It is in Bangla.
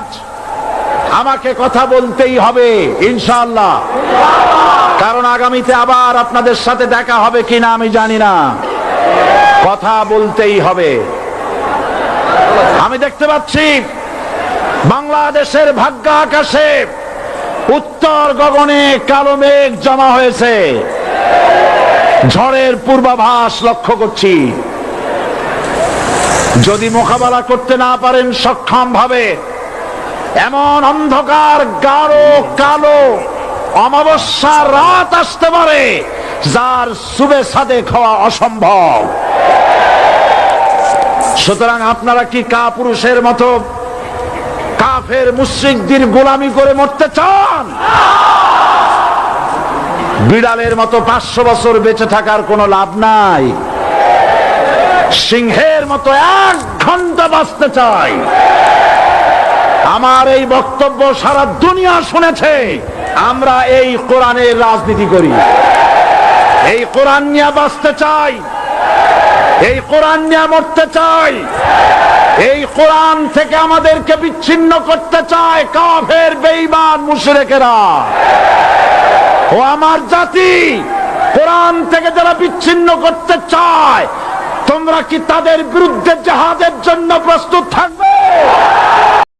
আজ আমাকে কথা বলতেই হবে ইনশাআল্লাহ, কারণ আগামীতে আবার আপনাদের সাথে দেখা হবে কিনা আমি জানি না। কথা বলতেই হবে। আমি দেখতে পাচ্ছি বাংলাদেশের ভাগ্য আকাশে উত্তর গগনে কালো মেঘ জমা হয়েছে, ঝড়ের পূর্বাভাস লক্ষ্য করছি। যদি মোকাবেলা করতে না পারেন সক্ষম ভাবে, এমন অন্ধকার গাঢ় কালো অমাবস্যার রাত আসতে পারে যার সুবে সাদেক হওয়া অসম্ভব। সুতরাং আপনারা কি কাপুরুষের মতো কাফের মুশরিকদের গোলামি করে মরতে চান? বিড়ালের মতো 500 বছর বেঁচে থাকার কোনো লাভ নাই। সিংহের মতো 1 ঘন্টা বাঁচতে চাই। আমার এই বক্তব্য সারা দুনিয়া শুনেছে। আমরা এই কোরআনের রাজনীতি করি, এই কোরআন নিয়ে বাঁচতে চাই, এই কোরআন নিয়ে মরতে চাই। এই কোরআন থেকে আমাদেরকে বিচ্ছিন্ন করতে চায় কাফের বেঈমান মুশরিকেরা। ও আমার জাতি, কোরআন থেকে যারা বিচ্ছিন্ন করতে চায়, তোমরা কি তাদের বিরুদ্ধে জিহাদের জন্য প্রস্তুত থাকবে?